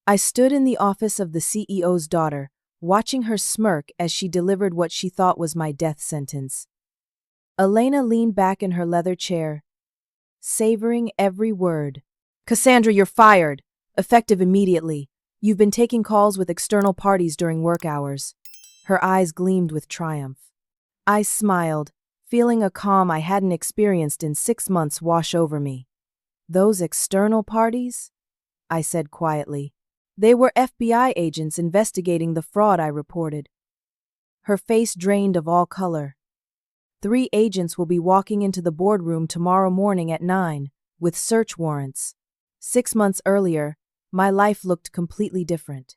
I stood in the office of the CEO's daughter, watching her smirk as she delivered what she thought was my death sentence. Elena leaned back in her leather chair, savoring every word. "Cassandra, you're fired. Effective immediately. You've been taking calls with external parties during work hours." Her eyes gleamed with triumph. I smiled, feeling a calm I hadn't experienced in 6 months wash over me. "Those external parties?" I said quietly. "They were FBI agents investigating the fraud I reported." Her face drained of all color. "3 agents will be walking into the boardroom tomorrow morning at 9, with search warrants." 6 months earlier, my life looked completely different.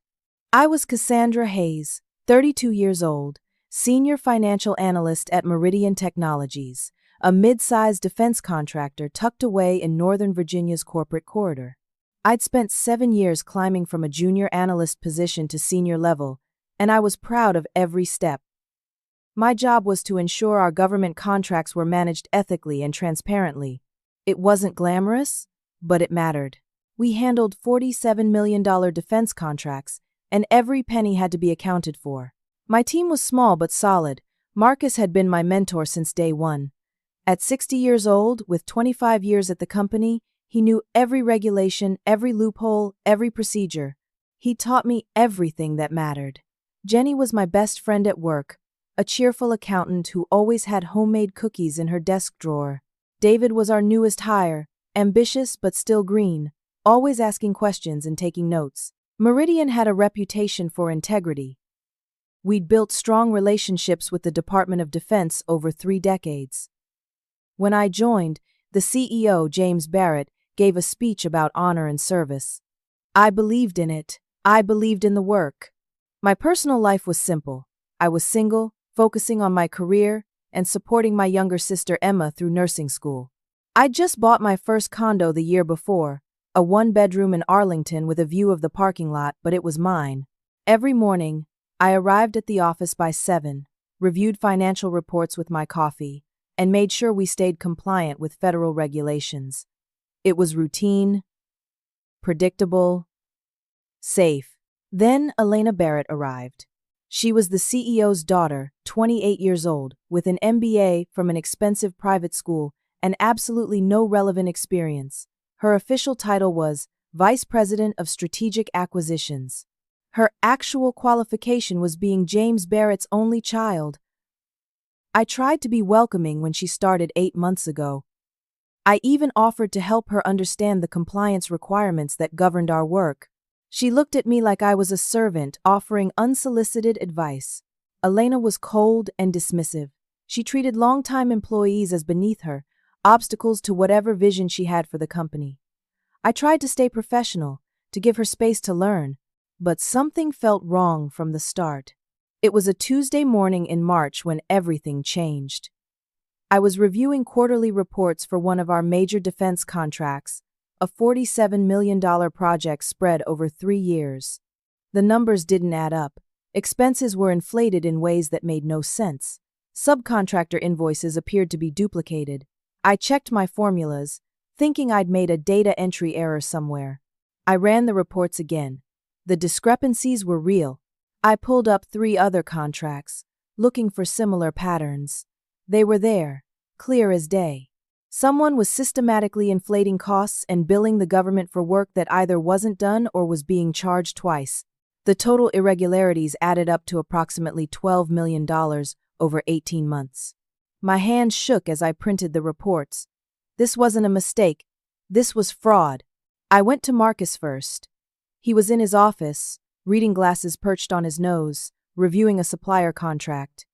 I was Cassandra Hayes, 32 years old, senior financial analyst at Meridian Technologies, a mid-sized defense contractor tucked away in Northern Virginia's corporate corridor. I'd spent 7 years climbing from a junior analyst position to senior level, and I was proud of every step. My job was to ensure our government contracts were managed ethically and transparently. It wasn't glamorous, but it mattered. We handled $47 million defense contracts, and every penny had to be accounted for. My team was small but solid. Marcus had been my mentor since day one. At 60 years old, with 25 years at the company, he knew every regulation, every loophole, every procedure. He taught me everything that mattered. Jenny was my best friend at work, a cheerful accountant who always had homemade cookies in her desk drawer. David was our newest hire, ambitious but still green, always asking questions and taking notes. Meridian had a reputation for integrity. We'd built strong relationships with the Department of Defense over 3 decades. When I joined, the CEO, James Barrett, gave a speech about honor and service. I believed in it. I believed in the work. My personal life was simple. I was single, focusing on my career, and supporting my younger sister Emma through nursing school. I'd just bought my first condo the year before, a 1-bedroom in Arlington with a view of the parking lot, but it was mine. Every morning, I arrived at the office by 7, reviewed financial reports with my coffee, and made sure we stayed compliant with federal regulations. It was routine, predictable, safe. Then Elena Barrett arrived. She was the CEO's daughter, 28 years old, with an MBA from an expensive private school and absolutely no relevant experience. Her official title was Vice President of Strategic Acquisitions. Her actual qualification was being James Barrett's only child. I tried to be welcoming when she started 8 months ago. I even offered to help her understand the compliance requirements that governed our work. She looked at me like I was a servant offering unsolicited advice. Elena was cold and dismissive. She treated longtime employees as beneath her, obstacles to whatever vision she had for the company. I tried to stay professional, to give her space to learn, but something felt wrong from the start. It was a Tuesday morning in March when everything changed. I was reviewing quarterly reports for one of our major defense contracts, a $47 million project spread over 3 years. The numbers didn't add up. Expenses were inflated in ways that made no sense. Subcontractor invoices appeared to be duplicated. I checked my formulas, thinking I'd made a data entry error somewhere. I ran the reports again. The discrepancies were real. I pulled up 3 other contracts, looking for similar patterns. They were there, clear as day. Someone was systematically inflating costs and billing the government for work that either wasn't done or was being charged twice. The total irregularities added up to approximately $12 million over 18 months. My hands shook as I printed the reports. This wasn't a mistake. This was fraud. I went to Marcus first. He was in his office, reading glasses perched on his nose, reviewing a supplier contract.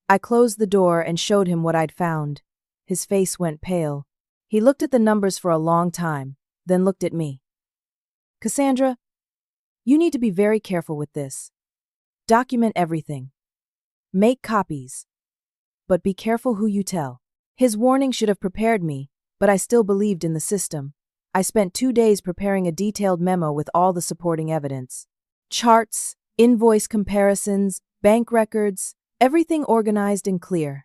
I closed the door and showed him what I'd found. His face went pale. He looked at the numbers for a long time, then looked at me. "Cassandra, you need to be very careful with this. Document everything. Make copies. But be careful who you tell." His warning should have prepared me, but I still believed in the system. I spent 2 days preparing a detailed memo with all the supporting evidence. Charts, invoice comparisons, bank records, everything organized and clear.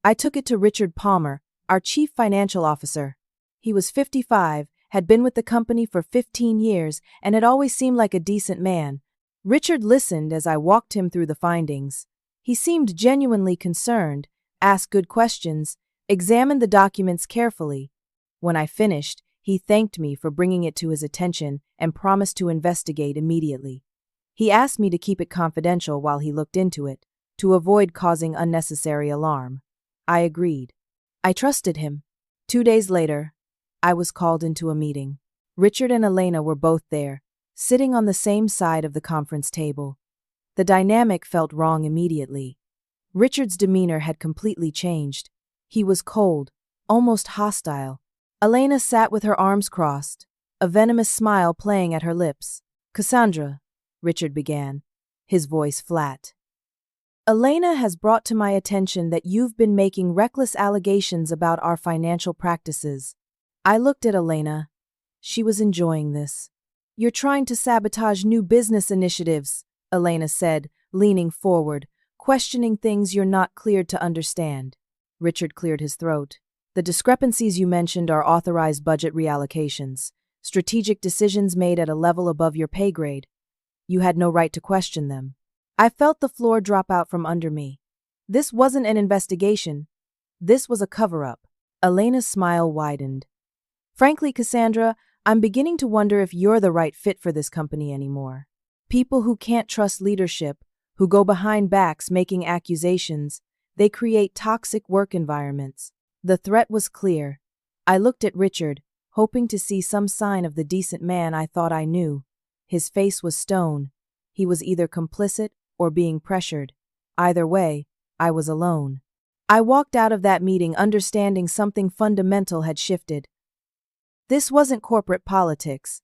I took it to Richard Palmer, our chief financial officer. He was 55 had been with the company for 15 years and had always seemed like a decent man. Richard listened as I walked him through the findings. He seemed genuinely concerned, asked good questions, examined the documents carefully. When I finished, he thanked me for bringing it to his attention and promised to investigate immediately. He asked me to keep it confidential while he looked into it, to avoid causing unnecessary alarm. I agreed. I trusted him. 2 days later, I was called into a meeting. Richard and Elena were both there, sitting on the same side of the conference table. The dynamic felt wrong immediately. Richard's demeanor had completely changed. He was cold, almost hostile. Elena sat with her arms crossed, a venomous smile playing at her lips. "Cassandra," Richard began, his voice flat. "Elena has brought to my attention that you've been making reckless allegations about our financial practices." I looked at Elena. She was enjoying this. "You're trying to sabotage new business initiatives," Elena said, leaning forward, questioning things you're not cleared to understand. Richard cleared his throat. "The discrepancies you mentioned are authorized budget reallocations, strategic decisions made at a level above your pay grade. You had no right to question them." I felt the floor drop out from under me. This wasn't an investigation. This was a cover-up. Elena's smile widened. "Frankly, Cassandra, I'm beginning to wonder if you're the right fit for this company anymore. People who can't trust leadership, who go behind backs making accusations, they create toxic work environments." The threat was clear. I looked at Richard, hoping to see some sign of the decent man I thought I knew. His face was stone. He was either complicit or being pressured. Either way, I was alone. I walked out of that meeting understanding something fundamental had shifted. This wasn't corporate politics.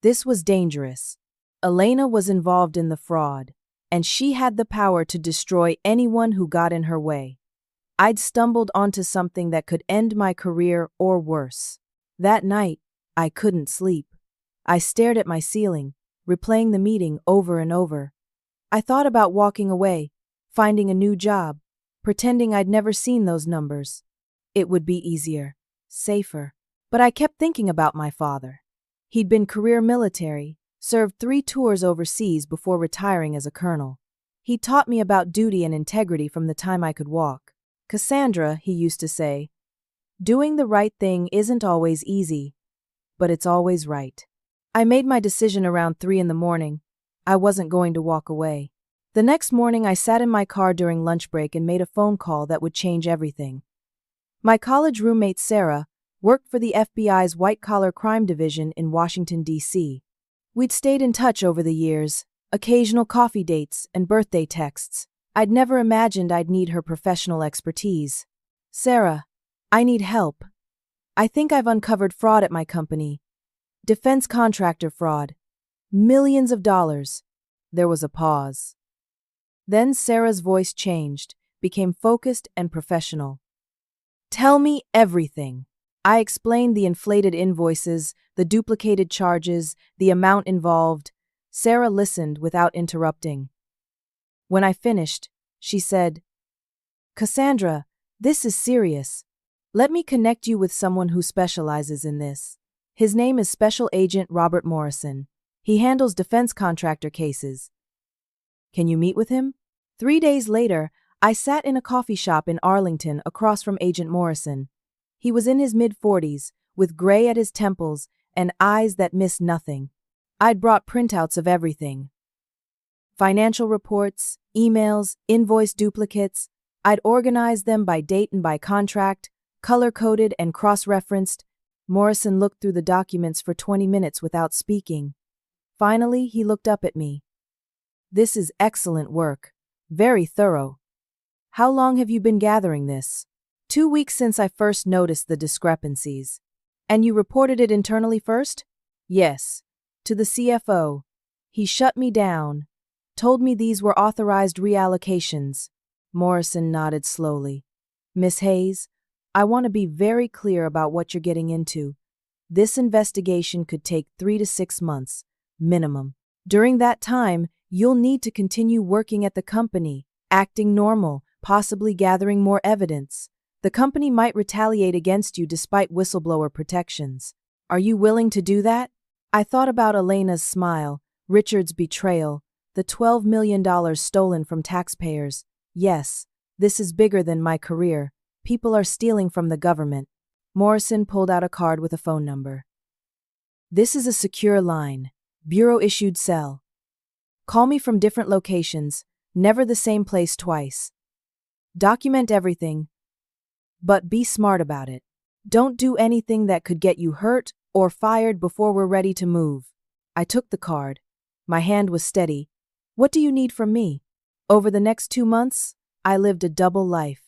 This was dangerous. Elena was involved in the fraud, and she had the power to destroy anyone who got in her way. I'd stumbled onto something that could end my career or worse. That night, I couldn't sleep. I stared at my ceiling, replaying the meeting over and over. I thought about walking away, finding a new job, pretending I'd never seen those numbers. It would be easier, safer. But I kept thinking about my father. He'd been career military, served 3 tours overseas before retiring as a colonel. He taught me about duty and integrity from the time I could walk. "Cassandra," he used to say, "doing the right thing isn't always easy, but it's always right." I made my decision around 3 in the morning. I wasn't going to walk away. The next morning I sat in my car during lunch break and made a phone call that would change everything. My college roommate Sarah worked for the FBI's white-collar crime division in Washington, D.C. We'd stayed in touch over the years, occasional coffee dates and birthday texts. I'd never imagined I'd need her professional expertise. "Sarah, I need help. I think I've uncovered fraud at my company. Defense contractor fraud. Millions of dollars." There was a pause. Then Sarah's voice changed, became focused and professional. "Tell me everything." I explained the inflated invoices, the duplicated charges, the amount involved. Sarah listened without interrupting. When I finished, she said, "Cassandra, this is serious. Let me connect you with someone who specializes in this. His name is Special Agent Robert Morrison. He handles defense contractor cases. Can you meet with him?" 3 days later, I sat in a coffee shop in Arlington across from Agent Morrison. He was in his mid-40s, with gray at his temples and eyes that missed nothing. I'd brought printouts of everything. Financial reports, emails, invoice duplicates. I'd organized them by date and by contract, color-coded and cross-referenced. Morrison looked through the documents for 20 minutes without speaking. Finally, he looked up at me. "This is excellent work. Very thorough. How long have you been gathering this?" 2 weeks since I first noticed the discrepancies." "And you reported it internally first?" "Yes. To the CFO. He shut me down. Told me these were authorized reallocations." Morrison nodded slowly. "Miss Hayes, I want to be very clear about what you're getting into. This investigation could take 3 to 6 months, minimum. During that time, you'll need to continue working at the company, acting normal, possibly gathering more evidence. The company might retaliate against you despite whistleblower protections. Are you willing to do that? I thought about Elena's smile, Richard's betrayal, the $12 million stolen from taxpayers. Yes, this is bigger than my career. People are stealing from the government. Morrison pulled out a card with a phone number. This is a secure line. Bureau-issued cell. Call me from different locations, never the same place twice. Document everything, but be smart about it. Don't do anything that could get you hurt or fired before we're ready to move. I took the card. My hand was steady. What do you need from me? Over the next 2 months, I lived a double life.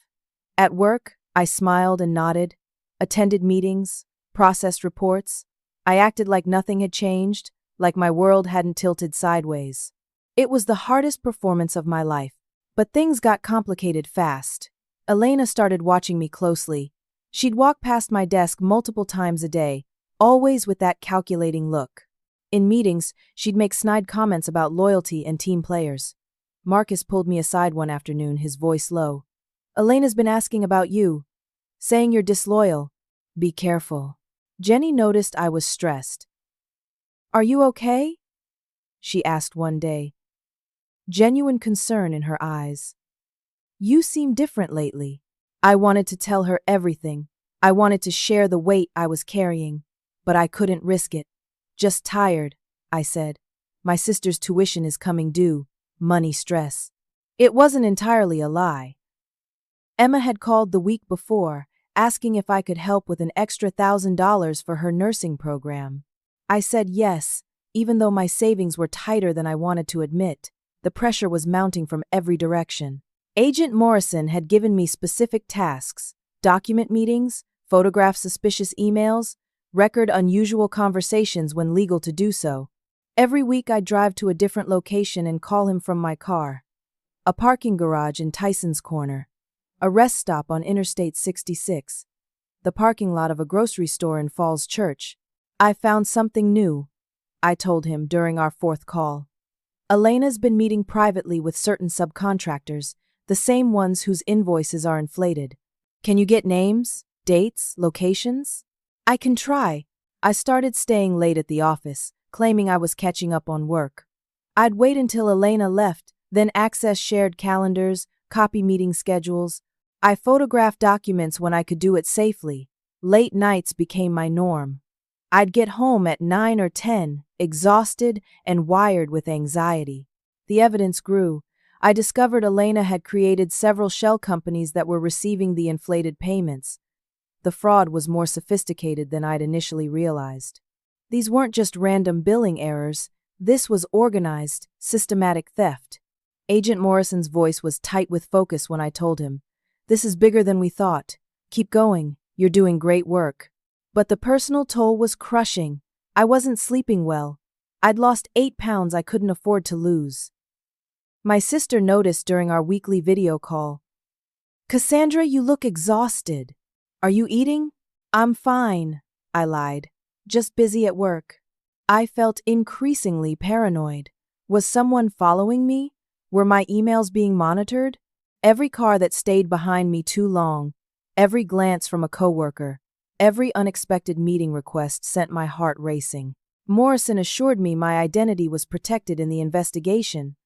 At work, I smiled and nodded, attended meetings, processed reports. I acted like nothing had changed, like my world hadn't tilted sideways. It was the hardest performance of my life, but things got complicated fast. Elena started watching me closely. She'd walk past my desk multiple times a day, always with that calculating look. In meetings, she'd make snide comments about loyalty and team players. Marcus pulled me aside one afternoon, his voice low. Elena's been asking about you, saying you're disloyal. Be careful. Jenny noticed I was stressed. Are you okay? She asked one day. Genuine concern in her eyes. You seem different lately. I wanted to tell her everything. I wanted to share the weight I was carrying, but I couldn't risk it. Just tired, I said. My sister's tuition is coming due. Money stress. It wasn't entirely a lie. Emma had called the week before, asking if I could help with an extra $1,000 for her nursing program. I said yes, even though my savings were tighter than I wanted to admit. The pressure was mounting from every direction. Agent Morrison had given me specific tasks: document meetings, photograph suspicious emails, record unusual conversations when legal to do so. Every week I'd drive to a different location and call him from my car. A parking garage in Tyson's Corner. A rest stop on Interstate 66. The parking lot of a grocery store in Falls Church. I found something new, I told him during our 4th call. Elena's been meeting privately with certain subcontractors, the same ones whose invoices are inflated. Can you get names, dates, locations? I can try. I started staying late at the office, claiming I was catching up on work. I'd wait until Elena left, then access shared calendars, copy meeting schedules. I photographed documents when I could do it safely. Late nights became my norm. I'd get home at 9 or 10, exhausted and wired with anxiety. The evidence grew. I discovered Elena had created several shell companies that were receiving the inflated payments. The fraud was more sophisticated than I'd initially realized. These weren't just random billing errors. This was organized, systematic theft. Agent Morrison's voice was tight with focus when I told him, "This is bigger than we thought. Keep going. You're doing great work." But the personal toll was crushing. I wasn't sleeping well. I'd lost 8 pounds I couldn't afford to lose. My sister noticed during our weekly video call. "Cassandra, you look exhausted. Are you eating?" "I'm fine," I lied. "Just busy at work." I felt increasingly paranoid. Was someone following me? Were my emails being monitored? Every car that stayed behind me too long, every glance from a coworker, every unexpected meeting request sent my heart racing. Morrison assured me my identity was protected in the investigation,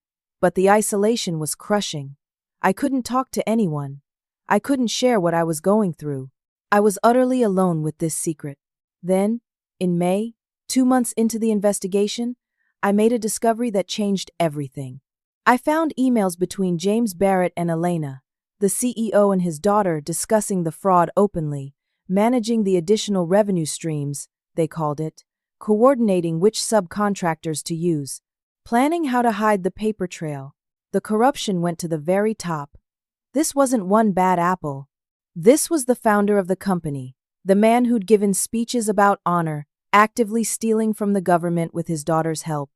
but the isolation was crushing. I couldn't talk to anyone. I couldn't share what I was going through. I was utterly alone with this secret. Then, in May, 2 months into the investigation, I made a discovery that changed everything. I found emails between James Barrett and Elena, the CEO and his daughter, discussing the fraud openly, managing the additional revenue streams, they called it, coordinating which subcontractors to use, planning how to hide the paper trail. The corruption went to the very top. This wasn't one bad apple. This was the founder of the company, the man who'd given speeches about honor, actively stealing from the government with his daughter's help.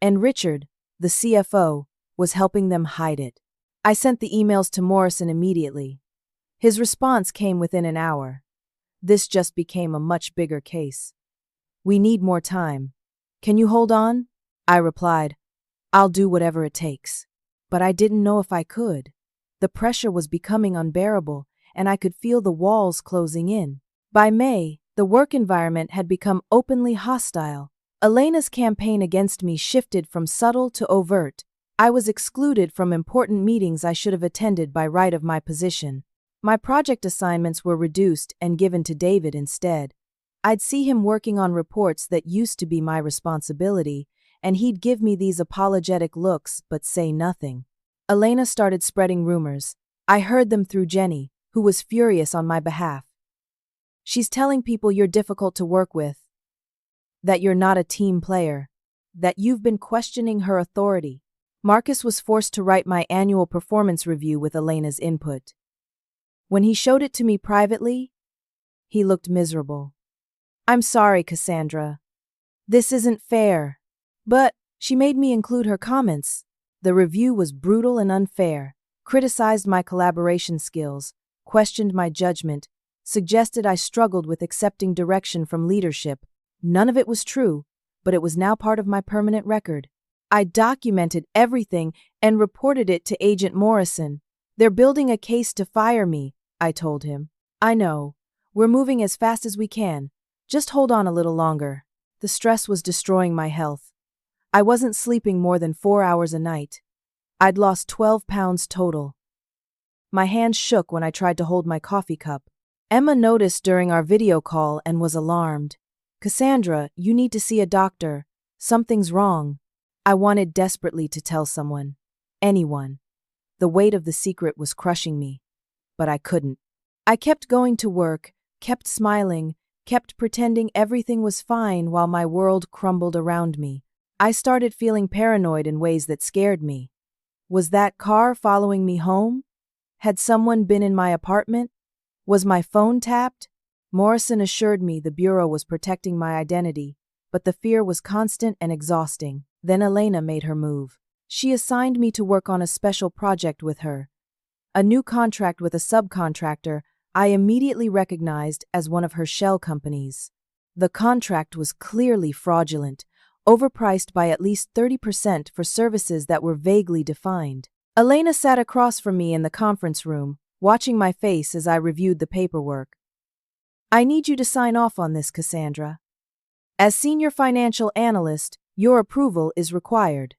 And Richard, the CFO, was helping them hide it. I sent the emails to Morrison immediately. His response came within an hour. This just became a much bigger case. "We need more time. Can you hold on?" I replied. "I'll do whatever it takes." But I didn't know if I could. The pressure was becoming unbearable, and I could feel the walls closing in. By May, The work environment had become openly hostile. Elena's campaign against me shifted from subtle to overt. I was excluded from important meetings I should have attended by right of my position. My project assignments were reduced and given to David instead. I'd see him working on reports that used to be my responsibility, and he'd give me these apologetic looks but say nothing. Elena started spreading rumors. I heard them through Jenny, who was furious on my behalf. She's telling people you're difficult to work with, that you're not a team player, that you've been questioning her authority. Marcus was forced to write my annual performance review with Elena's input. When he showed it to me privately, he looked miserable. "I'm sorry, Cassandra. This isn't fair." But she made me include her comments. The review was brutal and unfair, criticized my collaboration skills, questioned my judgment, suggested I struggled with accepting direction from leadership. None of it was true, but it was now part of my permanent record. I documented everything and reported it to Agent Morrison. "They're building a case to fire me," I told him. "I know. We're moving as fast as we can. Just hold on a little longer." The stress was destroying my health. I wasn't sleeping more than 4 hours a night. I'd lost 12 pounds total. My hands shook when I tried to hold my coffee cup. Emma noticed during our video call and was alarmed. "Cassandra, you need to see a doctor. Something's wrong." I wanted desperately to tell someone. Anyone. The weight of the secret was crushing me. But I couldn't. I kept going to work, kept smiling, kept pretending everything was fine while my world crumbled around me. I started feeling paranoid in ways that scared me. Was that car following me home? Had someone been in my apartment? Was my phone tapped? Morrison assured me the Bureau was protecting my identity, but the fear was constant and exhausting. Then Elena made her move. She assigned me to work on a special project with her. A new contract with a subcontractor I immediately recognized as one of her shell companies. The contract was clearly fraudulent, overpriced by at least 30% for services that were vaguely defined. Elena sat across from me in the conference room, watching my face as I reviewed the paperwork. "I need you to sign off on this, Cassandra. As senior financial analyst, your approval is required."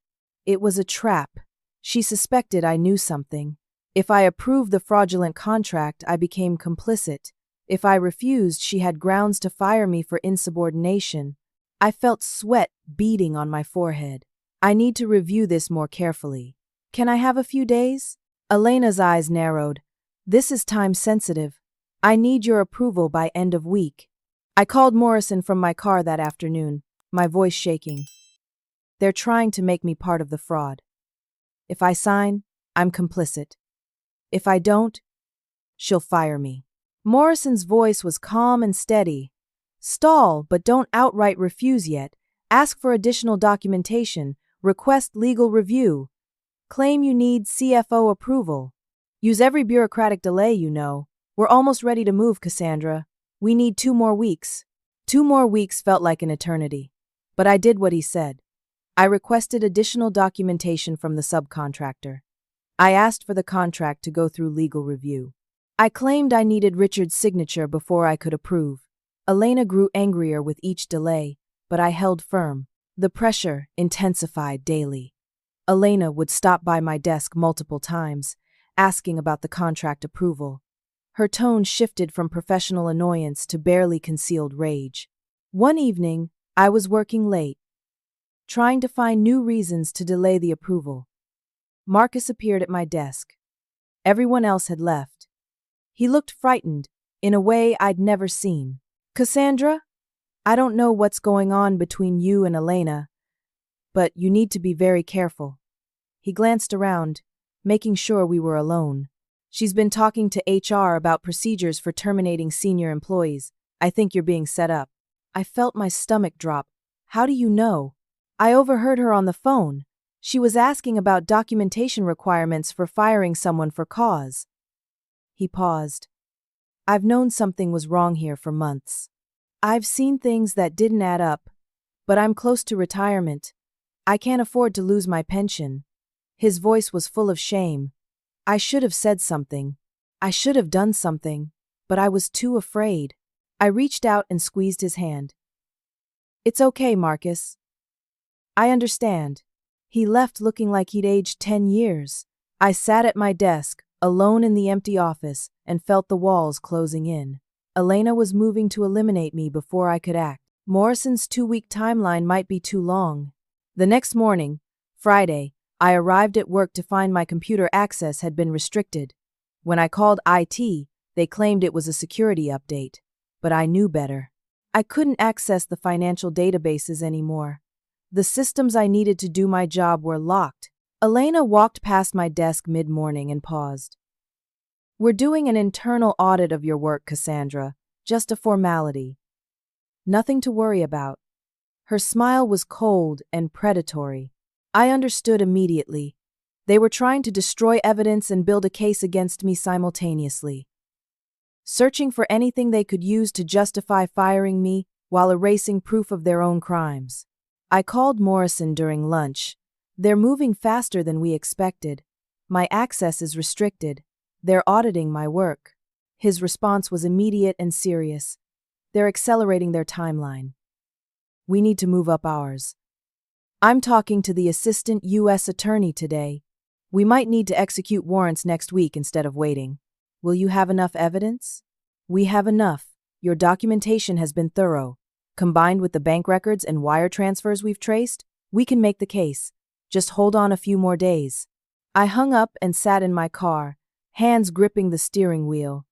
It was a trap. She suspected I knew something. If I approved the fraudulent contract, I became complicit. If I refused, she had grounds to fire me for insubordination. I felt sweat beading on my forehead. "I need to review this more carefully. Can I have a few days?" Elena's eyes narrowed. "This is time sensitive. I need your approval by end of week." I called Morrison from my car that afternoon, my voice shaking. "They're trying to make me part of the fraud. If I sign, I'm complicit. If I don't, she'll fire me." Morrison's voice was calm and steady. "Stall, but don't outright refuse yet. Ask for additional documentation. Request legal review. Claim you need CFO approval. Use every bureaucratic delay you know. We're almost ready to move, Cassandra. We need 2 more weeks." 2 more weeks felt like an eternity. But I did what he said. I requested additional documentation from the subcontractor. I asked for the contract to go through legal review. I claimed I needed Richard's signature before I could approve. Elena grew angrier with each delay, but I held firm. The pressure intensified daily. Elena would stop by my desk multiple times, asking about the contract approval. Her tone shifted from professional annoyance to barely concealed rage. One evening, I was working late, trying to find new reasons to delay the approval. Marcus appeared at my desk. Everyone else had left. He looked frightened, in a way I'd never seen. "Cassandra, I don't know what's going on between you and Elena, but you need to be very careful." He glanced around, making sure we were alone. "She's been talking to HR about procedures for terminating senior employees. I think you're being set up." I felt my stomach drop. "How do you know?" "I overheard her on the phone. She was asking about documentation requirements for firing someone for cause." He paused. "I've known something was wrong here for months. I've seen things that didn't add up, but I'm close to retirement. I can't afford to lose my pension." His voice was full of shame. "I should have said something. I should have done something, but I was too afraid." I reached out and squeezed his hand. It's okay, Marcus. I understand. He left looking like he'd aged 10 years. I sat at my desk, alone in the empty office, and felt the walls closing in. Elena was moving to eliminate me before I could act. Morrison's 2-week timeline might be too long. The next morning, Friday, I arrived at work to find my computer access had been restricted. When I called IT, they claimed it was a security update. But I knew better. I couldn't access the financial databases anymore. The systems I needed to do my job were locked. Elena walked past my desk mid-morning and paused. We're doing an internal audit of your work, Cassandra. Just a formality. Nothing to worry about. Her smile was cold and predatory. I understood immediately. They were trying to destroy evidence and build a case against me simultaneously. Searching for anything they could use to justify firing me while erasing proof of their own crimes. I called Morrison during lunch. They're moving faster than we expected. My access is restricted. They're auditing my work. His response was immediate and serious. They're accelerating their timeline. We need to move up ours. I'm talking to the assistant U.S. attorney today. We might need to execute warrants next week instead of waiting. Will you have enough evidence? We have enough. Your documentation has been thorough. Combined with the bank records and wire transfers we've traced, we can make the case. Just hold on a few more days. I hung up and sat in my car, hands gripping the steering wheel.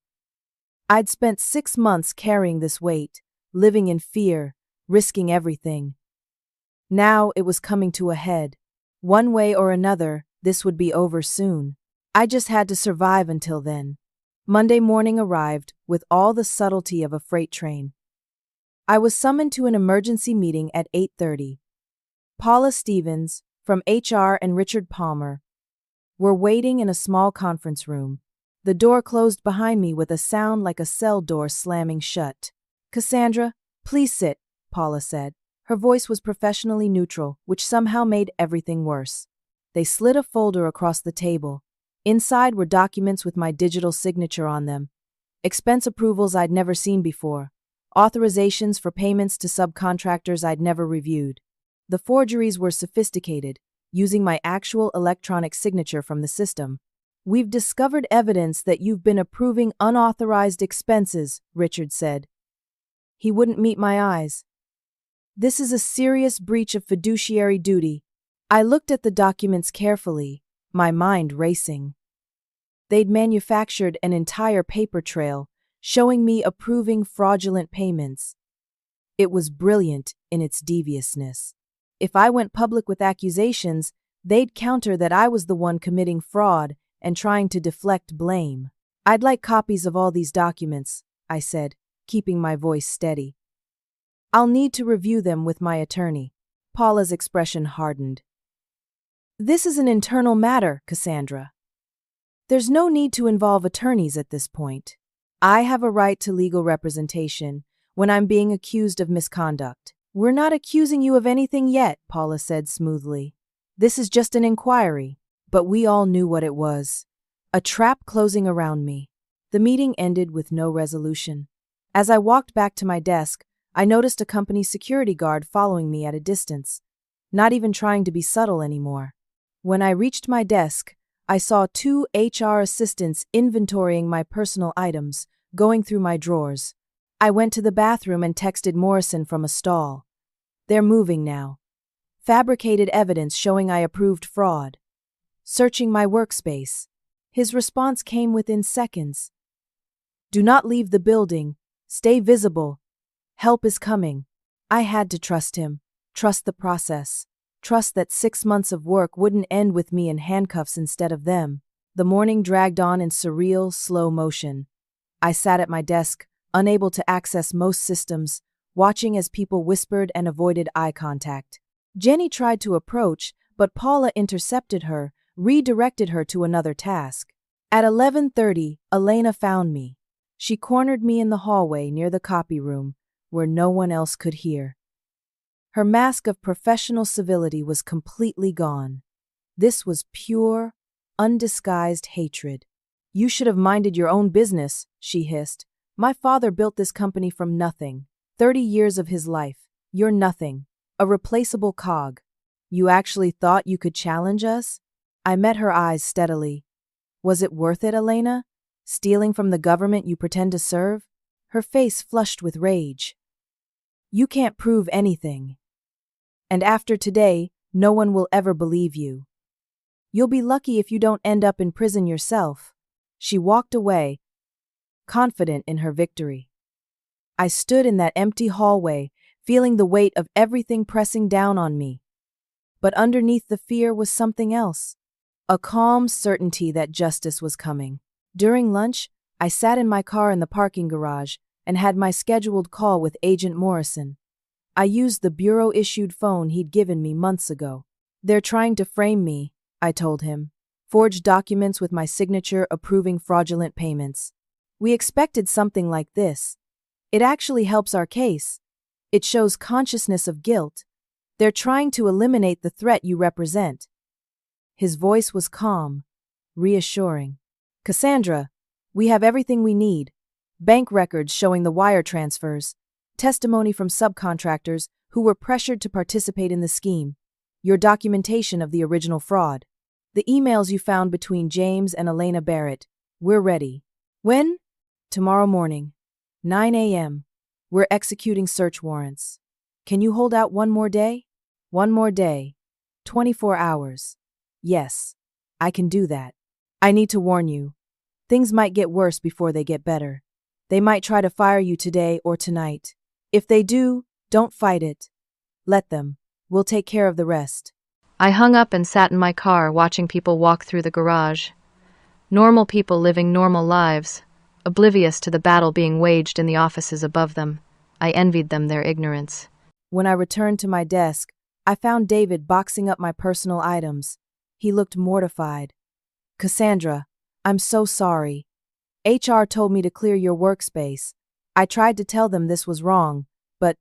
I'd spent 6 months carrying this weight, living in fear, risking everything. Now it was coming to a head. One way or another, this would be over soon. I just had to survive until then. Monday morning arrived with all the subtlety of a freight train. I was summoned to an emergency meeting at 8:30. Paula Stevens, from HR, and Richard Palmer were waiting in a small conference room. The door closed behind me with a sound like a cell door slamming shut. Cassandra, please sit, Paula said. Her voice was professionally neutral, which somehow made everything worse. They slid a folder across the table. Inside were documents with my digital signature on them. Expense approvals I'd never seen before. Authorizations for payments to subcontractors I'd never reviewed. The forgeries were sophisticated, using my actual electronic signature from the system. We've discovered evidence that you've been approving unauthorized expenses, Richard said. He wouldn't meet my eyes. This is a serious breach of fiduciary duty. I looked at the documents carefully, my mind racing. They'd manufactured an entire paper trail, showing me approving fraudulent payments. It was brilliant in its deviousness. If I went public with accusations, they'd counter that I was the one committing fraud and trying to deflect blame. I'd like copies of all these documents, I said, keeping my voice steady. I'll need to review them with my attorney. Paula's expression hardened. This is an internal matter, Cassandra. There's no need to involve attorneys at this point. I have a right to legal representation when I'm being accused of misconduct. We're not accusing you of anything yet, Paula said smoothly. This is just an inquiry. But we all knew what it was. A trap closing around me. The meeting ended with no resolution. As I walked back to my desk, I noticed a company security guard following me at a distance, not even trying to be subtle anymore. When I reached my desk, I saw 2 HR assistants inventorying my personal items, going through my drawers. I went to the bathroom and texted Morrison from a stall. They're moving now. Fabricated evidence showing I approved fraud. Searching my workspace. His response came within seconds. Do not leave the building. Stay visible. Help is coming. I had to trust him. Trust the process. Trust that 6 months of work wouldn't end with me in handcuffs instead of them. The morning dragged on in surreal, slow motion. I sat at my desk, unable to access most systems, watching as people whispered and avoided eye contact. Jenny tried to approach, but Paula intercepted her, redirected her to another task. At 11:30, Elena found me. She cornered me in the hallway near the copy room, where no one else could hear. Her mask of professional civility was completely gone. This was pure, undisguised hatred. You should have minded your own business, she hissed. My father built this company from nothing. 30 years of his life. You're nothing. A replaceable cog. You actually thought you could challenge us? I met her eyes steadily. Was it worth it, Elena? Stealing from the government you pretend to serve? Her face flushed with rage. You can't prove anything. And after today, no one will ever believe you. You'll be lucky if you don't end up in prison yourself. She walked away, confident in her victory. I stood in that empty hallway, feeling the weight of everything pressing down on me. But underneath the fear was something else. A calm certainty that justice was coming. During lunch, I sat in my car in the parking garage and had my scheduled call with Agent Morrison. I used the bureau-issued phone he'd given me months ago. They're trying to frame me, I told him. Forged documents with my signature approving fraudulent payments. We expected something like this. It actually helps our case. It shows consciousness of guilt. They're trying to eliminate the threat you represent. His voice was calm, reassuring. Cassandra, we have everything we need. Bank records showing the wire transfers. Testimony from subcontractors who were pressured to participate in the scheme. Your documentation of the original fraud. The emails you found between James and Elena Barrett. We're ready. When? Tomorrow morning. 9 a.m. We're executing search warrants. Can you hold out one more day? One more day. 24 hours. Yes, I can do that. I need to warn you. Things might get worse before they get better. They might try to fire you today or tonight. If they do, don't fight it. Let them. We'll take care of the rest. I hung up and sat in my car watching people walk through the garage. Normal people living normal lives, oblivious to the battle being waged in the offices above them. I envied them their ignorance. When I returned to my desk, I found David boxing up my personal items. He looked mortified. Cassandra, I'm so sorry. HR told me to clear your workspace. I tried to tell them this was wrong, but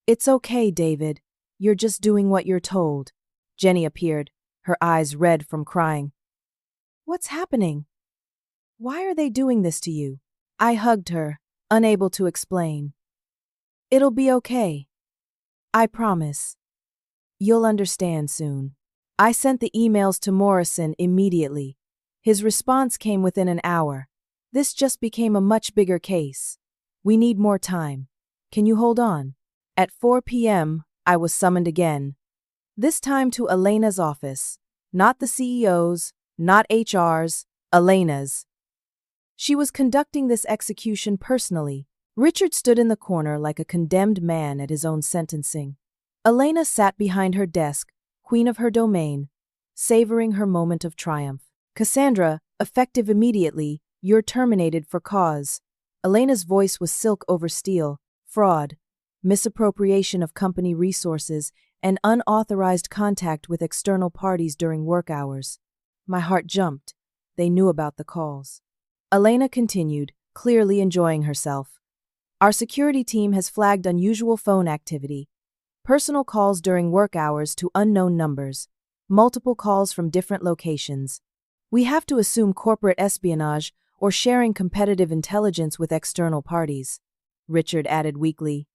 it's okay, David. You're just doing what you're told. Jenny appeared, her eyes red from crying. What's happening? Why are they doing this to you? I hugged her, unable to explain. It'll be okay. I promise. You'll understand soon. I sent the emails to Morrison immediately. His response came within an hour. This just became a much bigger case. We need more time. Can you hold on? At 4 p.m., I was summoned again. This time to Elena's office. Not the CEO's, not HR's, Elena's. She was conducting this execution personally. Richard stood in the corner like a condemned man at his own sentencing. Elena sat behind her desk, queen of her domain, savoring her moment of triumph. Cassandra, effective immediately, you're terminated for cause. Elena's voice was silk over steel. Fraud, misappropriation of company resources, and unauthorized contact with external parties during work hours. My heart jumped. They knew about the calls. Elena continued, clearly enjoying herself. Our security team has flagged unusual phone activity. Personal calls during work hours to unknown numbers. Multiple calls from different locations. We have to assume corporate espionage or sharing competitive intelligence with external parties. Richard added weakly.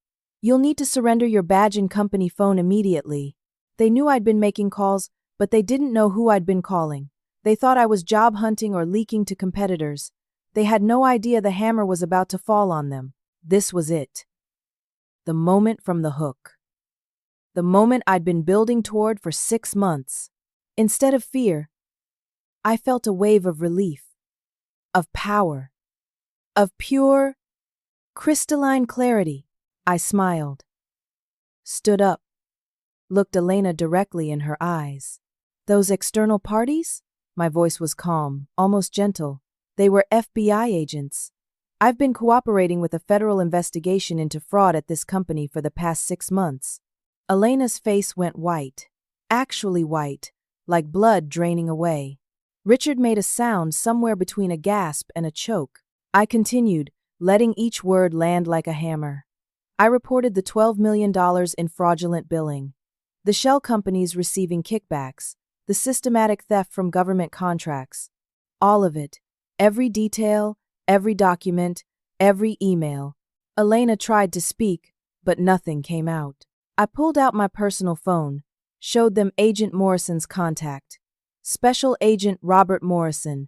You'll need to surrender your badge and company phone immediately. They knew I'd been making calls, but they didn't know who I'd been calling. They thought I was job hunting or leaking to competitors. They had no idea the hammer was about to fall on them. This was it. The moment from the hook. The moment I'd been building toward for 6 months. Instead of fear, I felt a wave of relief, of power, of pure, crystalline clarity. I smiled, stood up, looked Elena directly in her eyes. Those external parties? My voice was calm, almost gentle. They were FBI agents. I've been cooperating with a federal investigation into fraud at this company for the past 6 months. Elena's face went white, actually white, like blood draining away. Richard made a sound somewhere between a gasp and a choke. I continued, letting each word land like a hammer. I reported the $12 million in fraudulent billing, the shell companies receiving kickbacks, the systematic theft from government contracts. All of it, every detail, every document, Every email. Elena tried to speak, but nothing came out. I pulled out my personal phone, showed them Agent Morrison's contact. Special Agent Robert Morrison,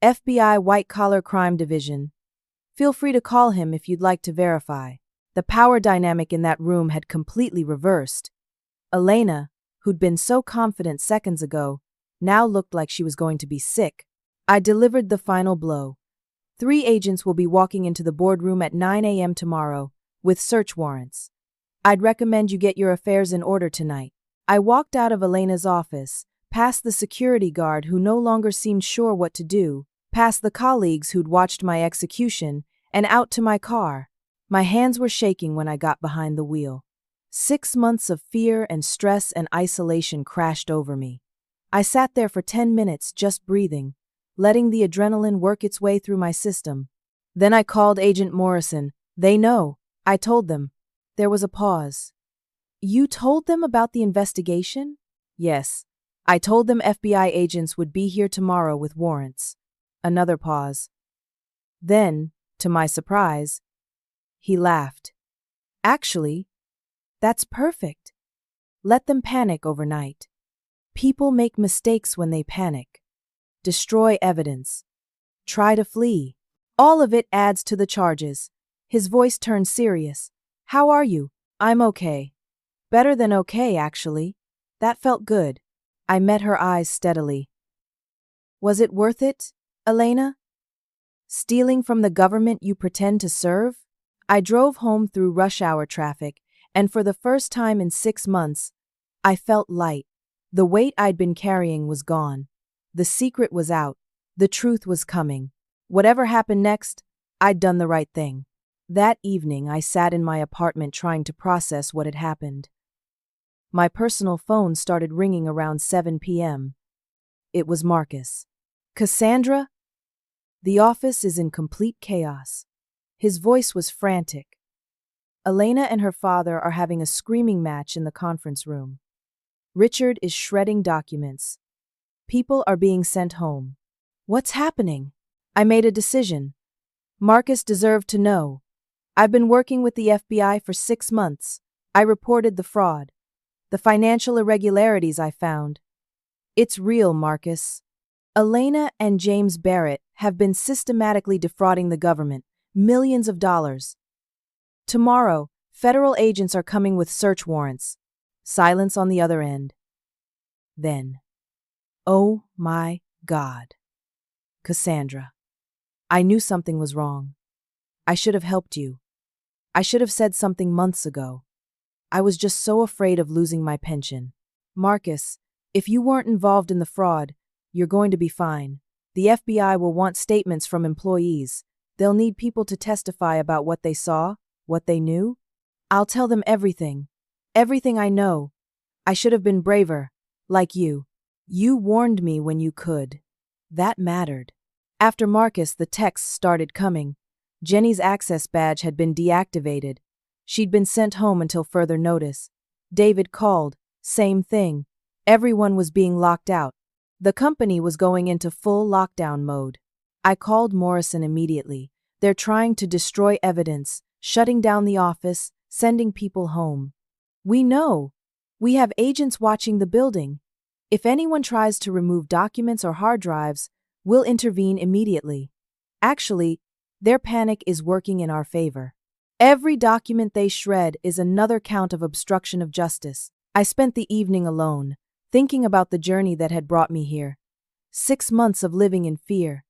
FBI White Collar Crime Division. Feel free to call him if you'd like to verify. The power dynamic in that room had completely reversed. Elena, who'd been so confident seconds ago, now looked like she was going to be sick. I delivered the final blow. 3 agents will be walking into the boardroom at 9 a.m. tomorrow, with search warrants. I'd recommend you get your affairs in order tonight. I walked out of Elena's office, past the security guard who no longer seemed sure what to do, past the colleagues who'd watched my execution, and out to my car. My hands were shaking when I got behind the wheel. 6 months of fear and stress and isolation crashed over me. I sat there for 10 minutes just breathing, letting the adrenaline work its way through my system. Then I called Agent Morrison. They know. I told them. There was a pause. You told them about the investigation? Yes. I told them FBI agents would be here tomorrow with warrants. Another pause. Then, to my surprise, he laughed. Actually, that's perfect. Let them panic overnight. People make mistakes when they panic. Destroy evidence. Try to flee. All of it adds to the charges. His voice turned serious. How are you? I'm okay. Better than okay, actually. That felt good. I met her eyes steadily. Was it worth it, Elena? Stealing from the government you pretend to serve? I drove home through rush hour traffic, and for the first time in 6 months, I felt light. The weight I'd been carrying was gone. The secret was out. The truth was coming. Whatever happened next, I'd done the right thing. That evening, I sat in my apartment trying to process what had happened. My personal phone started ringing around 7 p.m. It was Marcus. Cassandra? The office is in complete chaos. His voice was frantic. Elena and her father are having a screaming match in the conference room. Richard is shredding documents. People are being sent home. What's happening? I made a decision. Marcus deserved to know. I've been working with the FBI for 6 months. I reported the fraud. The financial irregularities I found. It's real, Marcus. Elena and James Barrett have been systematically defrauding the government, millions of dollars. Tomorrow, federal agents are coming with search warrants. Silence on the other end. Then, oh my God. Cassandra. I knew something was wrong. I should have helped you. I should have said something months ago. I was just so afraid of losing my pension. Marcus, if you weren't involved in the fraud, you're going to be fine. The FBI will want statements from employees. They'll need people to testify about what they saw, what they knew. I'll tell them everything. Everything I know. I should have been braver, like you. You warned me when you could. That mattered. After Marcus, the texts started coming. Jenny's access badge had been deactivated. She'd been sent home until further notice. David called. Same thing. Everyone was being locked out. The company was going into full lockdown mode. I called Morrison immediately. They're trying to destroy evidence, shutting down the office, sending people home. We know. We have agents watching the building. If anyone tries to remove documents or hard drives, we'll intervene immediately. Actually, their panic is working in our favor. Every document they shred is another count of obstruction of justice. I spent the evening alone, thinking about the journey that had brought me here. 6 months of living in fear.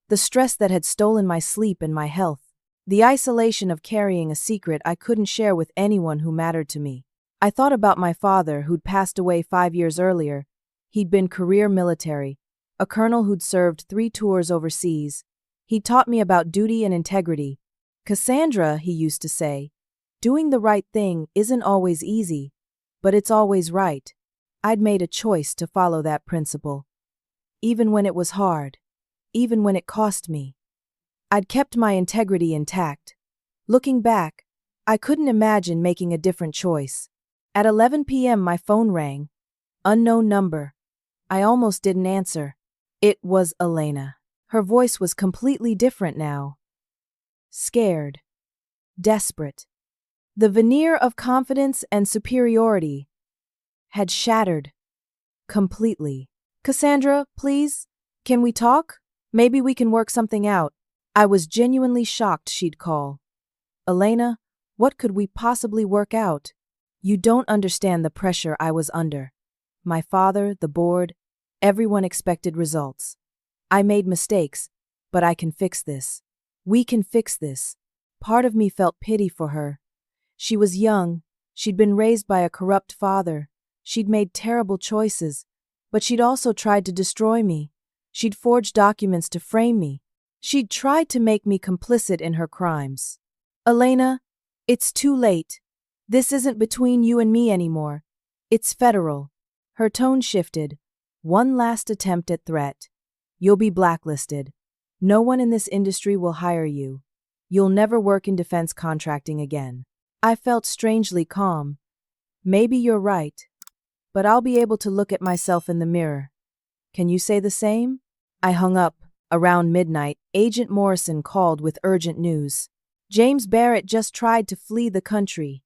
The stress that had stolen my sleep and my health. The isolation of carrying a secret I couldn't share with anyone who mattered to me. I thought about my father, who'd passed away 5 years earlier. He'd been career military, a colonel who'd served 3 tours overseas. He taught me about duty and integrity. Cassandra, he used to say, doing the right thing isn't always easy, but it's always right. I'd made a choice to follow that principle. Even when it was hard. Even when it cost me. I'd kept my integrity intact. Looking back, I couldn't imagine making a different choice. At 11 p.m. my phone rang. Unknown number. I almost didn't answer. It was Elena. Her voice was completely different now. scared, desperate. The veneer of confidence and superiority had shattered completely. Cassandra, please, can we talk? Maybe we can work something out. I was genuinely shocked she'd call. Elena, what could we possibly work out? You don't understand the pressure I was under. My father, the board, everyone expected results. I made mistakes, but I can fix this. We can fix this. Part of me felt pity for her. She was young, she'd been raised by a corrupt father, she'd made terrible choices, but she'd also tried to destroy me. She'd forged documents to frame me. She'd tried to make me complicit in her crimes. Elena, it's too late. This isn't between you and me anymore. It's federal. Her tone shifted. One last attempt at threat. You'll be blacklisted. No one in this industry will hire you. You'll never work in defense contracting again. I felt strangely calm. Maybe you're right, but I'll be able to look at myself in the mirror. Can you say the same? I hung up. Around midnight, Agent Morrison called with urgent news. James Barrett just tried to flee the country.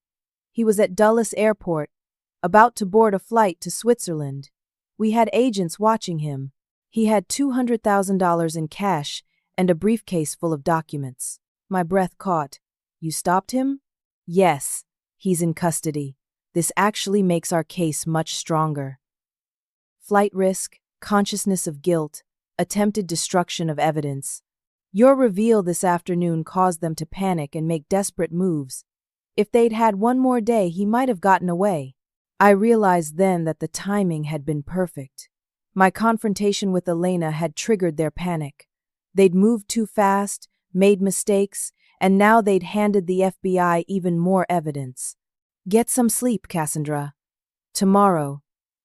He was at Dulles Airport, about to board a flight to Switzerland. We had agents watching him. He had $200,000 in cash and a briefcase full of documents. My breath caught. You stopped him? Yes, he's in custody. This actually makes our case much stronger. Flight risk, consciousness of guilt, attempted destruction of evidence. Your reveal this afternoon caused them to panic and make desperate moves. If they'd had one more day, he might have gotten away. I realized then that the timing had been perfect. My confrontation with Elena had triggered their panic. They'd moved too fast, made mistakes, and now they'd handed the FBI even more evidence. Get some sleep, Cassandra. Tomorrow,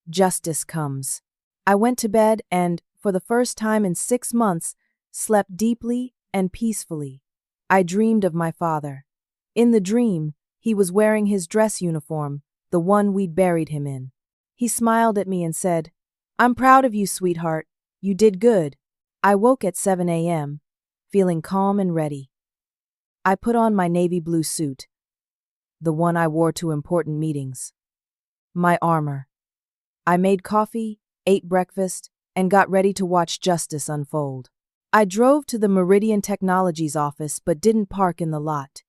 justice comes. I went to bed and, for the first time in 6 months, slept deeply and peacefully. I dreamed of my father. In the dream, he was wearing his dress uniform, the one we'd buried him in. He smiled at me and said, "I'm proud of you, sweetheart. You did good." I woke at 7 a.m., feeling calm and ready. I put on my navy blue suit, the one I wore to important meetings. My armor. I made coffee, ate breakfast, and got ready to watch justice unfold. I drove to the Meridian Technologies office but didn't park in the lot.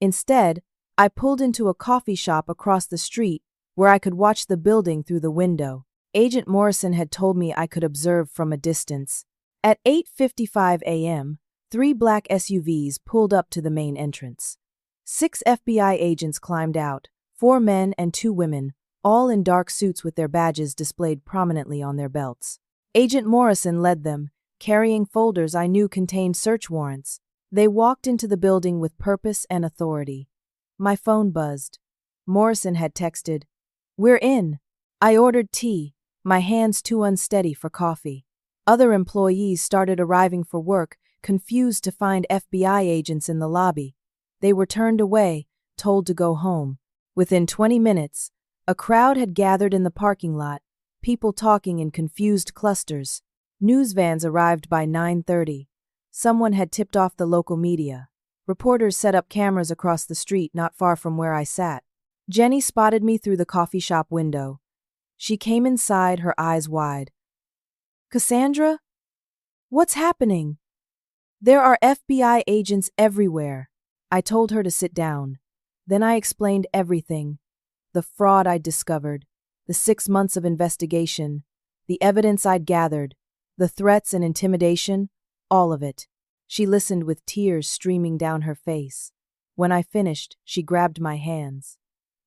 Instead, I pulled into a coffee shop across the street where I could watch the building through the window. Agent Morrison had told me I could observe from a distance. At 8:55 a.m., 3 black SUVs pulled up to the main entrance. 6 FBI agents climbed out, 4 men and 2 women, all in dark suits with their badges displayed prominently on their belts. Agent Morrison led them, carrying folders I knew contained search warrants. They walked into the building with purpose and authority. My phone buzzed. Morrison had texted, "We're in." I ordered tea, my hands too unsteady for coffee. Other employees started arriving for work, confused to find FBI agents in the lobby. They were turned away, told to go home. Within 20 minutes, a crowd had gathered in the parking lot, people talking in confused clusters. News vans arrived by 9:30. Someone had tipped off the local media. Reporters set up cameras across the street not far from where I sat. Jenny spotted me through the coffee shop window. She came inside, her eyes wide. "Cassandra? What's happening?" "There are FBI agents everywhere." I told her to sit down. Then I explained everything. The fraud I'd discovered, the 6 months of investigation, the evidence I'd gathered, the threats and intimidation, all of it. She listened with tears streaming down her face. When I finished, she grabbed my hands.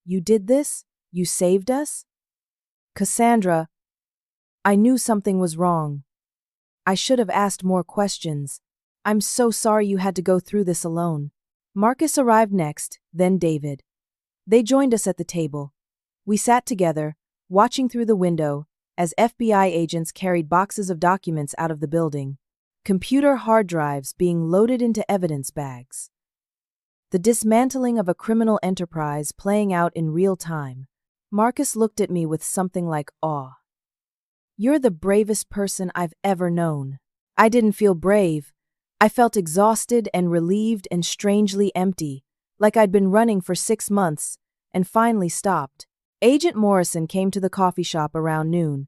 "You did this? You saved us?" "Cassandra, I knew something was wrong. I should have asked more questions. I'm so sorry you had to go through this alone." Marcus arrived next, then David. They joined us at the table. We sat together, watching through the window, as FBI agents carried boxes of documents out of the building, computer hard drives being loaded into evidence bags. The dismantling of a criminal enterprise playing out in real time. Marcus looked at me with something like awe. "You're the bravest person I've ever known." I didn't feel brave. I felt exhausted and relieved and strangely empty, like I'd been running for 6 months, and finally stopped. Agent Morrison came to the coffee shop around noon.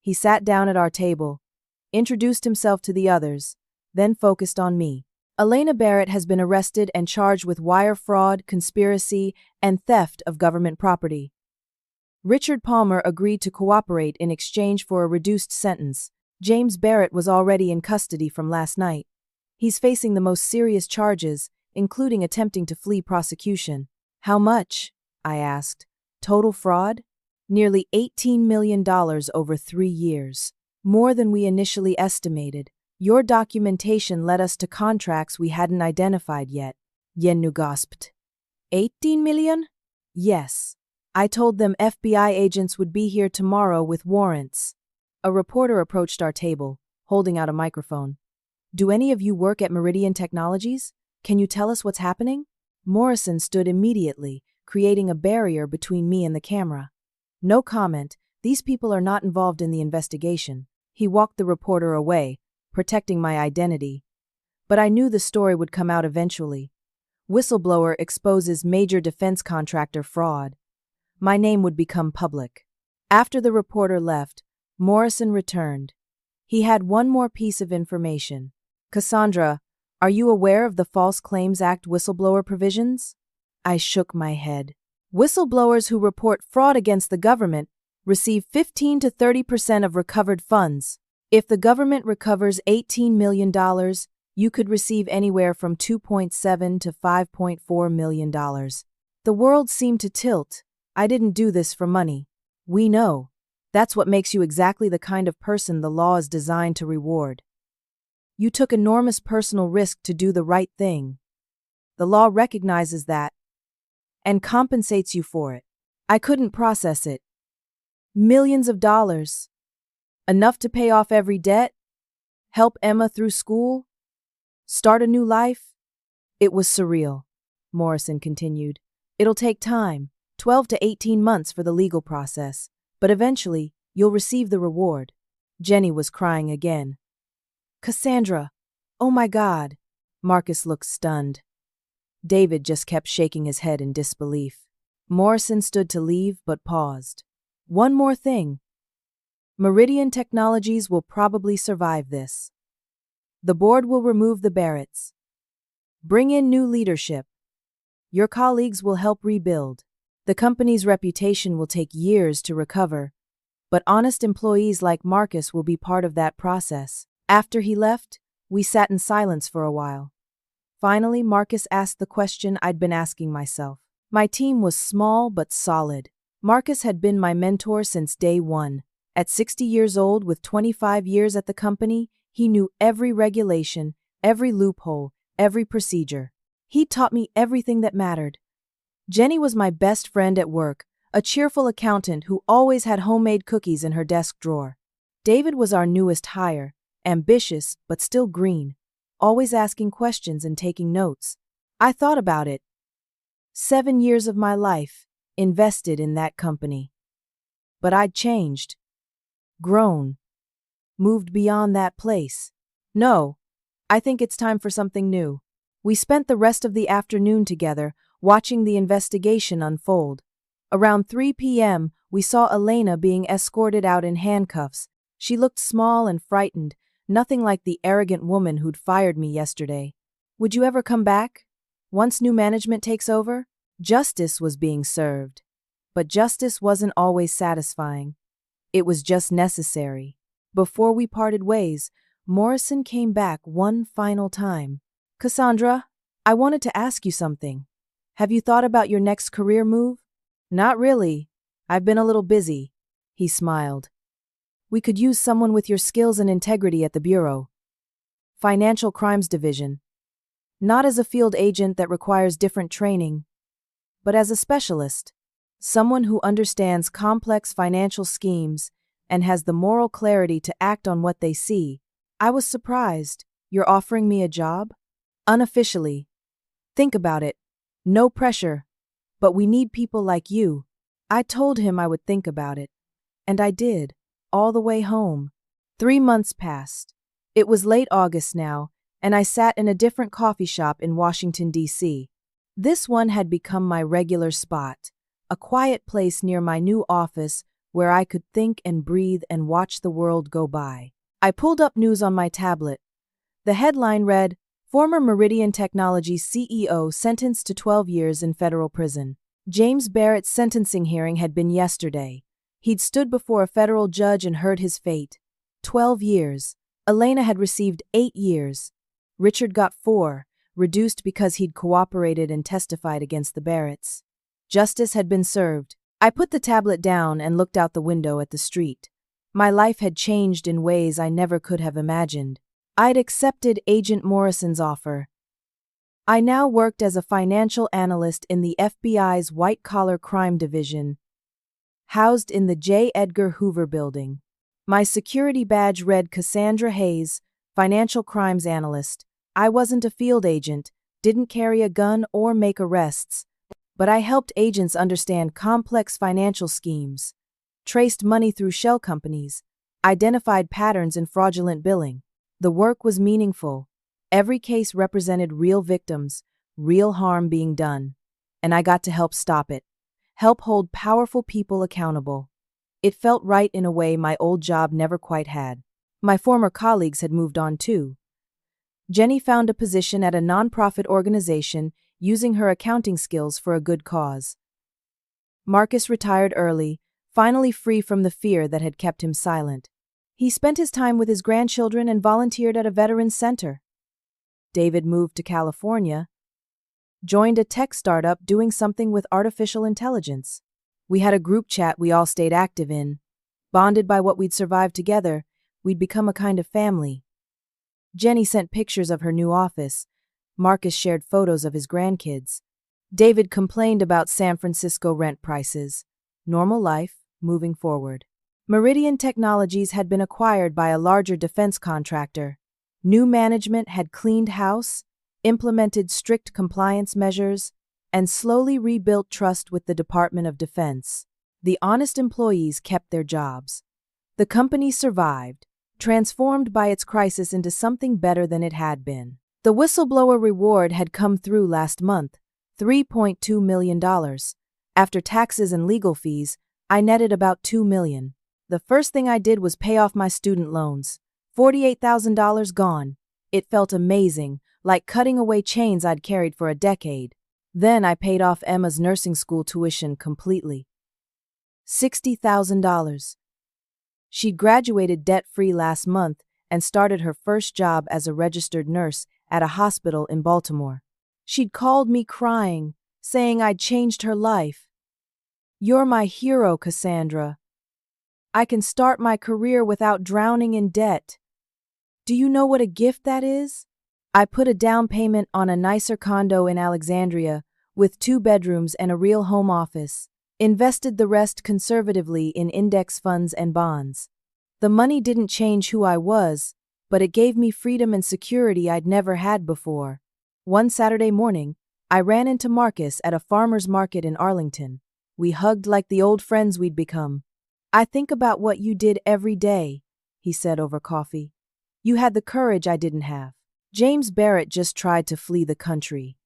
He sat down at our table, introduced himself to the others, then focused on me. Elena Barrett has been arrested and charged with wire fraud, conspiracy, and theft of government property. Richard Palmer agreed to cooperate in exchange for a reduced sentence. James Barrett was already in custody from last night. He's facing the most serious charges, including attempting to flee prosecution. How much? I asked. Total fraud? Nearly $18 million over 3 years. More than we initially estimated. Your documentation led us to contracts we hadn't identified yet. Yennu gasped. 18 million? Yes. I told them FBI agents would be here tomorrow with warrants. A reporter approached our table, holding out a microphone. Do any of you work at Meridian Technologies? Can you tell us what's happening? Morrison stood immediately, creating a barrier between me and the camera. No comment, these people are not involved in the investigation. He walked the reporter away, protecting my identity. But I knew the story would come out eventually. Whistleblower exposes major defense contractor fraud. My name would become public. After the reporter left, Morrison returned. He had one more piece of information. Cassandra, are you aware of the False Claims Act whistleblower provisions? I shook my head. Whistleblowers who report fraud against the government receive 15 to 30% of recovered funds. If the government recovers $18 million, you could receive anywhere from $2.7 to $5.4 million. The world seemed to tilt. I didn't do this for money. We know. That's what makes you exactly the kind of person the law is designed to reward. You took enormous personal risk to do the right thing. The law recognizes that and compensates you for it. I couldn't process it. Millions of dollars. Enough to pay off every debt? Help Emma through school? Start a new life? It was surreal, Morrison continued. It'll take time, 12 to 18 months for the legal process, but eventually, you'll receive the reward. Jenny was crying again. Cassandra, oh my God. Marcus looked stunned. David just kept shaking his head in disbelief. Morrison stood to leave but paused. One more thing. Meridian Technologies will probably survive this. The board will remove the Barretts. Bring in new leadership. Your colleagues will help rebuild. The company's reputation will take years to recover, but honest employees like Marcus will be part of that process. After he left, we sat in silence for a while. Finally, Marcus asked the question I'd been asking myself. My team was small but solid. Marcus had been my mentor since day one. At 60 years old with 25 years at the company, he knew every regulation, every loophole, every procedure. He taught me everything that mattered. Jenny was my best friend at work, a cheerful accountant who always had homemade cookies in her desk drawer. David was our newest hire, ambitious but still green, always asking questions and taking notes. I thought about it. 7 years of my life invested in that company. But I'd changed. Grown. Moved beyond that place. No, I think it's time for something new. We spent the rest of the afternoon together, watching the investigation unfold. Around 3 p.m., we saw Elena being escorted out in handcuffs. She looked small and frightened, nothing like the arrogant woman who'd fired me yesterday. Would you ever come back? Once new management takes over? Justice was being served. But justice wasn't always satisfying. It was just necessary. Before we parted ways, Morrison came back one final time. Cassandra, I wanted to ask you something. Have you thought about your next career move? Not really. I've been a little busy. He smiled. We could use someone with your skills and integrity at the Bureau. Financial Crimes Division. Not as a field agent that requires different training, but as a specialist. Someone who understands complex financial schemes and has the moral clarity to act on what they see. I was surprised. You're offering me a job? Unofficially. Think about it. No pressure. But we need people like you. I told him I would think about it. And I did. All the way home. 3 months passed. It was late August now, and I sat in a different coffee shop in Washington, D.C. This one had become my regular spot, a quiet place near my new office where I could think and breathe and watch the world go by. I pulled up news on my tablet. The headline read, "Former Meridian Technologies CEO sentenced to 12 years in federal prison." James Barrett's sentencing hearing had been yesterday. He'd stood before a federal judge and heard his fate. 12 years. Elena had received 8 years. Richard got 4, reduced because he'd cooperated and testified against the Barretts. Justice had been served. I put the tablet down and looked out the window at the street. My life had changed in ways I never could have imagined. I'd accepted Agent Morrison's offer. I now worked as a financial analyst in the FBI's white-collar crime division, housed in the J. Edgar Hoover building. My security badge read Cassandra Hayes, Financial Crimes Analyst. I wasn't a field agent, didn't carry a gun or make arrests, but I helped agents understand complex financial schemes, traced money through shell companies, identified patterns in fraudulent billing. The work was meaningful. Every case represented real victims, real harm being done, and I got to help stop it, help hold powerful people accountable. It felt right in a way my old job never quite had. My former colleagues had moved on too. Jenny found a position at a nonprofit organization using her accounting skills for a good cause. Marcus retired early, finally free from the fear that had kept him silent. He spent his time with his grandchildren and volunteered at a veterans center. David moved to California, joined a tech startup doing something with artificial intelligence. We had a group chat we all stayed active in. Bonded by what we'd survived together, we'd become a kind of family. Jenny sent pictures of her new office. Marcus shared photos of his grandkids. David complained about San Francisco rent prices. Normal life, moving forward. Meridian Technologies had been acquired by a larger defense contractor. New management had cleaned house, implemented strict compliance measures, and slowly rebuilt trust with the Department of Defense. The honest employees kept their jobs. The company survived, transformed by its crisis into something better than it had been. The whistleblower reward had come through last month, $3.2 million. After taxes and legal fees, I netted about $2 million. The first thing I did was pay off my student loans. $48,000 gone. It felt amazing, like cutting away chains I'd carried for a decade. Then I paid off Emma's nursing school tuition completely. $60,000. She'd graduated debt-free last month and started her first job as a registered nurse at a hospital in Baltimore. She'd called me crying, saying I'd changed her life. "You're my hero, Cassandra. I can start my career without drowning in debt. Do you know what a gift that is?" I put a down payment on a nicer condo in Alexandria with 2 bedrooms and a real home office. Invested the rest conservatively in index funds and bonds. The money didn't change who I was, but it gave me freedom and security I'd never had before. One Saturday morning, I ran into Marcus at a farmer's market in Arlington. We hugged like the old friends we'd become. "I think about what you did every day," he said over coffee. "You had the courage I didn't have." James Barrett just tried to flee the country.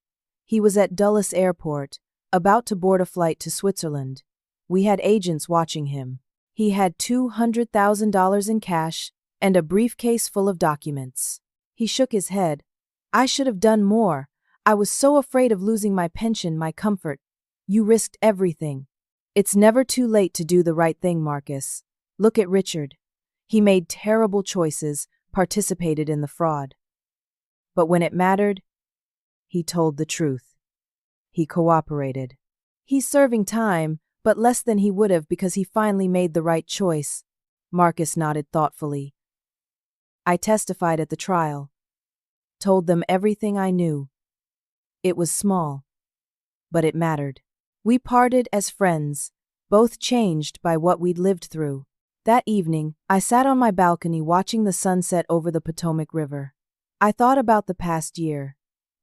He was at Dulles Airport, about to board a flight to Switzerland. We had agents watching him. He had $200,000 in cash and a briefcase full of documents. He shook his head. "I should have done more. I was so afraid of losing my pension, my comfort." "You risked everything." "It's never too late to do the right thing, Marcus. Look at Richard. He made terrible choices, participated in the fraud. But when it mattered, he told the truth. He cooperated. He's serving time, but less than he would have because he finally made the right choice." Marcus nodded thoughtfully. "I testified at the trial. Told them everything I knew. It was small, but it mattered. We parted as friends, both changed by what we'd lived through. That evening, I sat on my balcony watching the sunset over the Potomac River. I thought about the past year.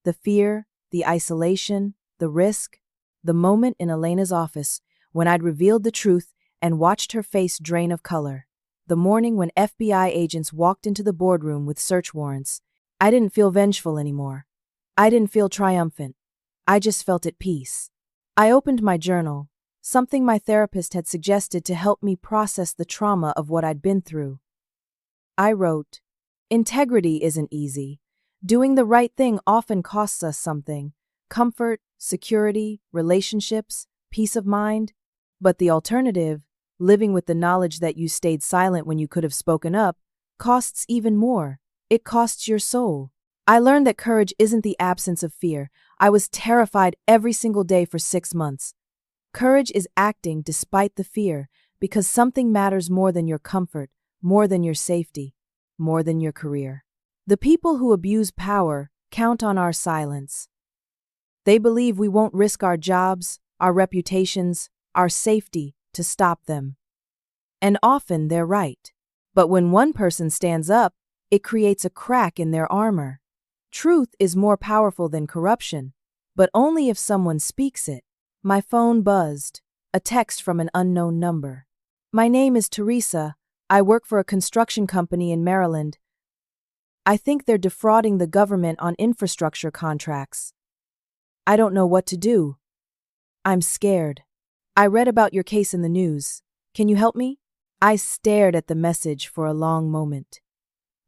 The fear, the isolation, the risk, the moment in Elena's office when I'd revealed the truth and watched her face drain of color. The morning when FBI agents walked into the boardroom with search warrants. I didn't feel vengeful anymore. I didn't feel triumphant. I just felt at peace. I opened my journal, something my therapist had suggested to help me process the trauma of what I'd been through. I wrote, "Integrity isn't easy. Doing the right thing often costs us something: comfort, security, relationships, peace of mind. But the alternative, living with the knowledge that you stayed silent when you could have spoken up, costs even more. It costs your soul." I learned that courage isn't the absence of fear. I was terrified every single day for 6 months. Courage is acting despite the fear, because something matters more than your comfort, more than your safety, more than your career. The people who abuse power count on our silence. They believe we won't risk our jobs, our reputations, our safety to stop them. And often they're right. But when one person stands up, it creates a crack in their armor. Truth is more powerful than corruption, but only if someone speaks it. My phone buzzed, a text from an unknown number. "My name is Teresa. I work for a construction company in Maryland. I think they're defrauding the government on infrastructure contracts. I don't know what to do. I'm scared. I read about your case in the news. Can you help me?" I stared at the message for a long moment.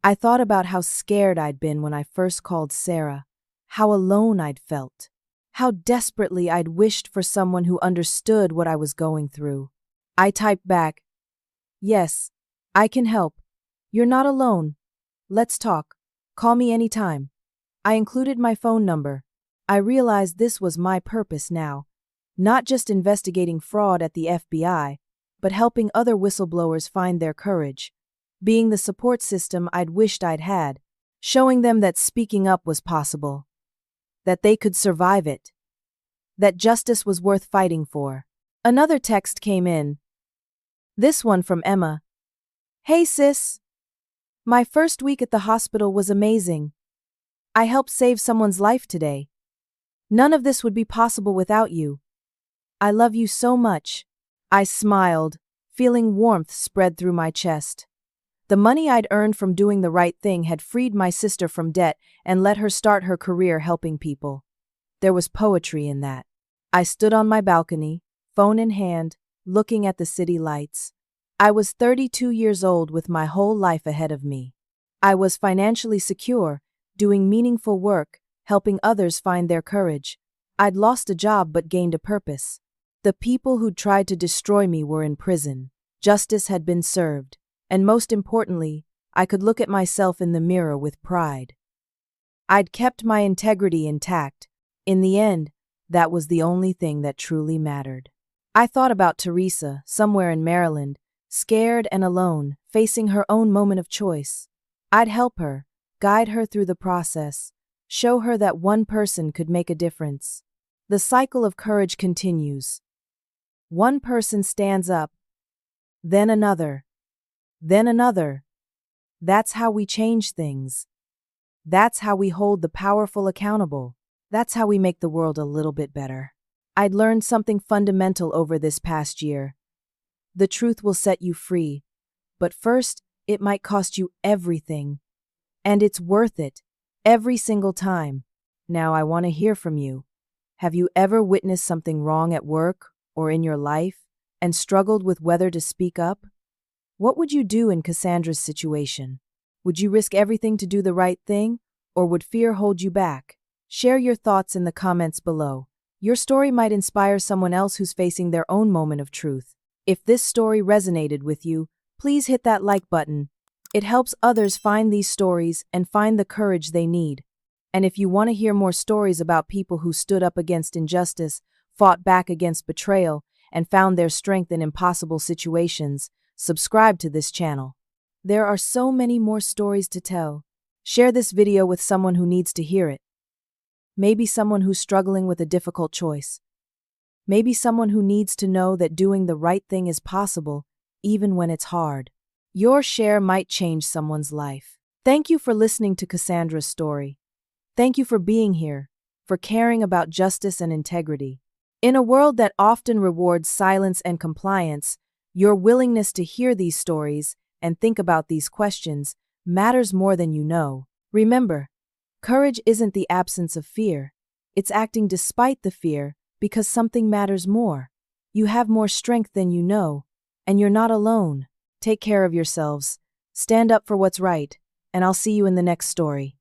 I thought about how scared I'd been when I first called Sarah, how alone I'd felt, how desperately I'd wished for someone who understood what I was going through. I typed back, "Yes, I can help. You're not alone. Let's talk. Call me anytime." I included my phone number. I realized this was my purpose now, not just investigating fraud at the FBI, but helping other whistleblowers find their courage, being the support system I'd wished I'd had, showing them that speaking up was possible, that they could survive it, that justice was worth fighting for. Another text came in. This one from Emma. "Hey sis. My first week at the hospital was amazing. I helped save someone's life today. None of this would be possible without you. I love you so much." I smiled, feeling warmth spread through my chest. The money I'd earned from doing the right thing had freed my sister from debt and let her start her career helping people. There was poetry in that. I stood on my balcony, phone in hand, looking at the city lights. I was 32 years old with my whole life ahead of me. I was financially secure, doing meaningful work, helping others find their courage. I'd lost a job but gained a purpose. The people who'd tried to destroy me were in prison. Justice had been served. And most importantly, I could look at myself in the mirror with pride. I'd kept my integrity intact. In the end, that was the only thing that truly mattered. I thought about Teresa, somewhere in Maryland, scared and alone, facing her own moment of choice. I'd help her, guide her through the process, show her that one person could make a difference. The cycle of courage continues. One person stands up, then another. Then another. That's how we change things. That's how we hold the powerful accountable. That's how we make the world a little bit better. I'd learned something fundamental over this past year. The truth will set you free, but first, it might cost you everything. And it's worth it, every single time. Now I want to hear from you. Have you ever witnessed something wrong at work or in your life and struggled with whether to speak up? What would you do in Cassandra's situation? Would you risk everything to do the right thing, or would fear hold you back? Share your thoughts in the comments below. Your story might inspire someone else who's facing their own moment of truth. If this story resonated with you, please hit that like button. It helps others find these stories and find the courage they need. And if you want to hear more stories about people who stood up against injustice, fought back against betrayal, and found their strength in impossible situations, subscribe to this channel. There are so many more stories to tell. Share this video with someone who needs to hear it. Maybe someone who's struggling with a difficult choice. Maybe someone who needs to know that doing the right thing is possible, even when it's hard. Your share might change someone's life. Thank you for listening to Cassandra's story. Thank you for being here, for caring about justice and integrity. In a world that often rewards silence and compliance, your willingness to hear these stories and think about these questions matters more than you know. Remember, Courage isn't the absence of fear. It's acting despite the fear because something matters more. You have more strength than you know, and you're not alone. Take care of yourselves. Stand up for what's right, and I'll see you in the next story.